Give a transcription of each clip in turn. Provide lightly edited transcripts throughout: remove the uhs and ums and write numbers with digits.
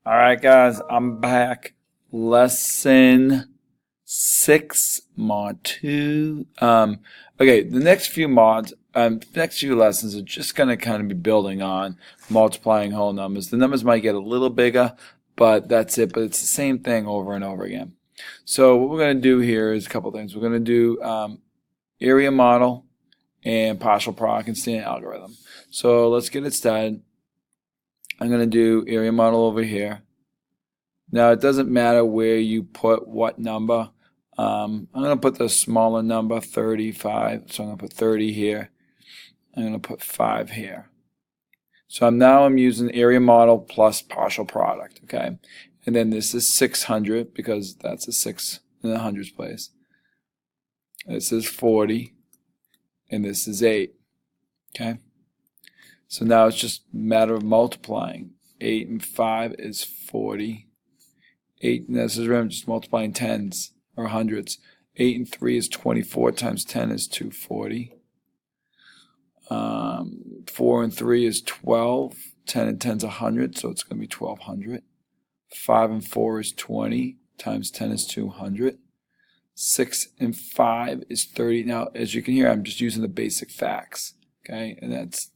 All right, guys, I'm back. Lesson 6, mod 2. Okay, the next few next few lessons are just going to kind of be building on multiplying whole numbers. The numbers might get a little bigger, but that's it. But it's the same thing over and over again. So what we're going to do here is a couple things. We're going to do area model and partial product and standard algorithm. So let's get it started. I'm going to do area model over here. Now it doesn't matter where you put what number. I'm going to put the smaller number, 35. So I'm going to put 30 here. I'm going to put 5 here. So now I'm using area model plus partial product. Okay, and then this is 600 because that's a 6 in the hundreds place. This is 40, and this is 8. Okay. So now it's just a matter of multiplying. 8 and 5 is 40. 8, and this is remember just multiplying tens or hundreds. 8 and 3 is 24 times 10 is 240. 4 and 3 is 12. 10 and 10 is 100, so it's going to be 1200. 5 and 4 is 20 times 10 is 200. 6 and 5 is 30. Now, as you can hear, I'm just using the basic facts. Okay, and that's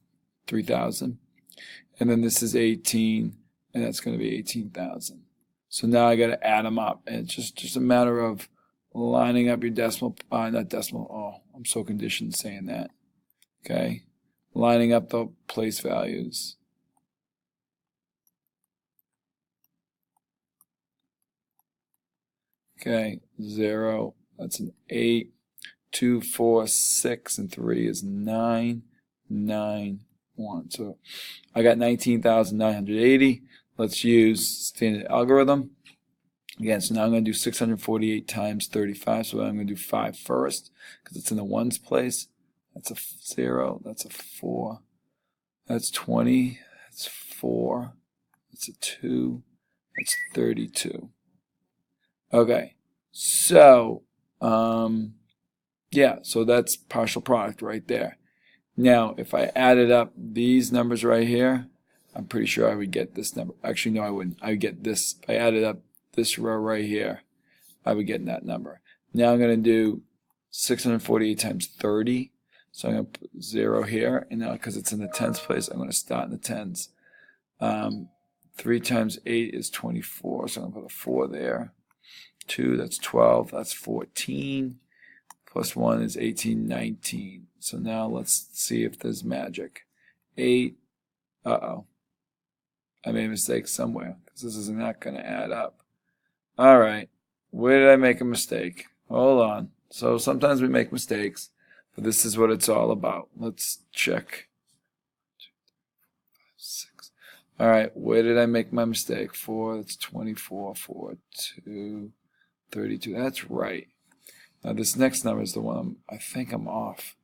3,000. And then this is 18, and that's going to be 18,000. So now I got to add them up, and it's just a matter of lining up your decimal, not decimal. Oh, I'm so conditioned saying that. Okay, lining up the place values. Okay, 0. That's an 8. 2, 4, 6, and 3 is 9. 9, 1. So I got 19,980. Let's use standard algorithm. Again, so now I'm going to do 648 times 35. So I'm going to do 5 first because it's in the ones place. That's a 0. That's a 4. That's 20. That's 4. That's a 2. That's 32. Okay. So, yeah, so that's partial product right there. Now, if I added up these numbers right here, I'm pretty sure I would get this number. Actually, no, I wouldn't. I would get this. If I added up this row right here, I would get that number. Now I'm going to do 648 times 30. So I'm going to put 0 here. And now, because it's in the tens place, I'm going to start in the tens. 3 times 8 is 24. So I'm going to put a 4 there. 2, that's 12. That's 14. Plus 1 is 18, 19. So now let's see if there's magic. 8. Uh-oh. I made a mistake somewhere because this is not going to add up. All right. Where did I make a mistake? Hold on. So sometimes we make mistakes, but this is what it's all about. Let's check. 6. All right. Where did I make my mistake? 4. That's 24. 4, 2, 32. That's right. Now this next number is the one I think I'm off.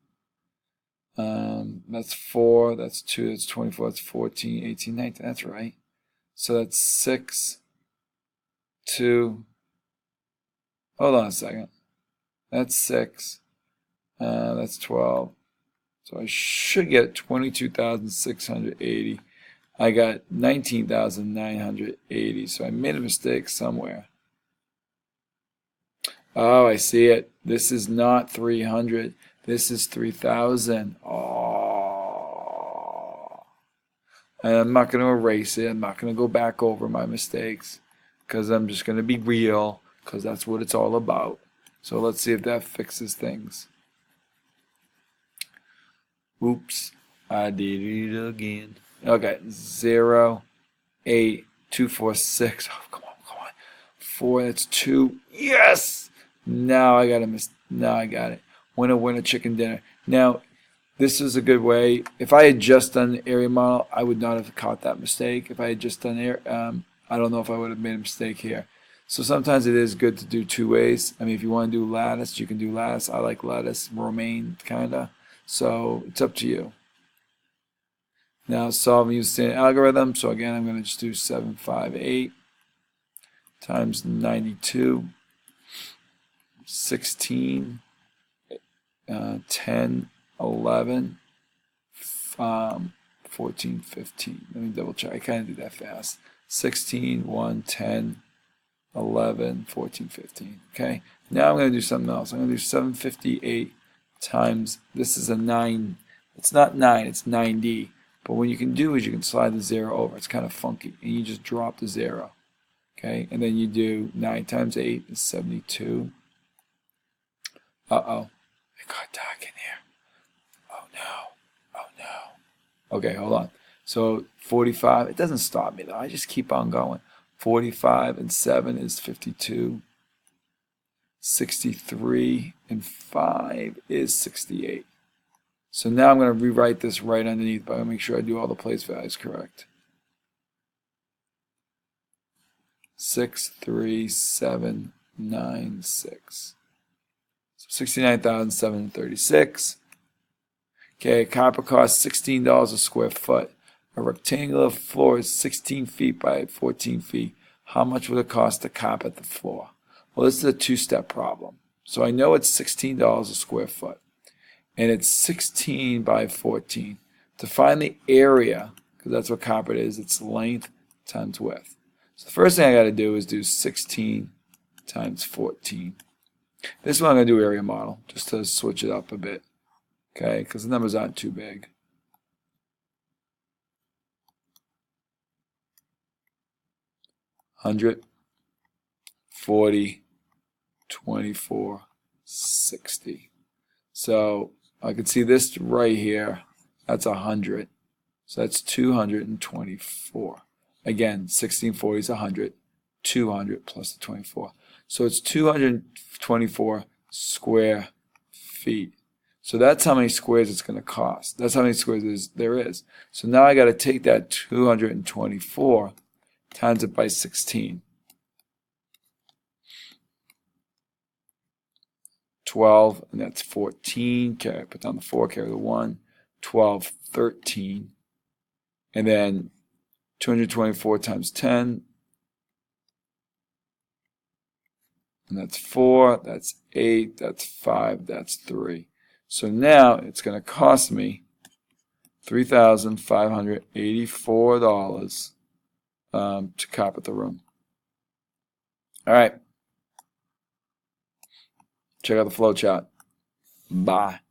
That's 4, that's 2, that's 24, that's 14, 18, 19. That's right. So that's 6, 2. Hold on a second. That's 6. That's 12. So I should get 22,680. I got 19,980. So I made a mistake somewhere. Oh, I see it. This is not 300. This is 3,000. Oh. And I'm not going to erase it. I'm not going to go back over my mistakes because I'm just going to be real because that's what it's all about. So let's see if that fixes things. Oops. I did it again. Okay. 0, 8, 2, 4, 6. Oh, come on. 4, that's 2. Yes! Now I got it. Winner, chicken dinner. Now, this is a good way. If I had just done the area model, I would not have caught that mistake. If I had just done I don't know if I would have made a mistake here. So sometimes it is good to do 2 ways. I mean, if you want to do lattice, you can do lattice. I like lattice, romaine, kinda. So it's up to you. Now solve using standard algorithm. So again, I'm going to just do 758 times 92. 16, 10, 11, 14, 15. Let me double check. I kind of do that fast. 16, 1, 10, 11, 14, 15. Okay, now I'm going to do something else. I'm going to do 758 times, this is a 9. It's not 9, it's 9D. But what you can do is you can slide the 0 over. It's kind of funky. And you just drop the 0. Okay, and then you do 9 times 8 is 72. Uh-oh. It got dark in here. Oh no. Oh no. Okay, hold on. So 45, it doesn't stop me though. I just keep on going. 45 and 7 is 52. 63 and 5 is 68. So now I'm going to rewrite this right underneath, but I'm going to make sure I do all the place values correct. 6, 3, 7, 9, 6. So 69,736. Okay, copper costs $16 a square foot. A rectangular floor is 16 feet by 14 feet. How much would it cost to copper the floor? Well, this is a two-step problem. So I know it's $16 a square foot. And it's 16 by 14. To find the area, because that's what copper is, it's length times width. So the first thing I got to do is do 16 times 14. This one I'm going to do area model, just to switch it up a bit. Okay, because the numbers aren't too big. $100, $40, $24, $60. So I can see this right here. That's 100. So that's 224. Again, 1640 is 100. 200 plus the 24. So it's 224 square feet. So that's how many squares it's going to cost. That's how many squares there is. So now I got to take that 224 times it by 16. 12, and that's 14. Okay, put down the 4, carry the 1. 12, 13. And then 224 times 10. And that's 4, that's 8, that's 5, that's 3. So now it's going to cost me $3,584 to carpet the room. All right. Check out the flow chart. Bye.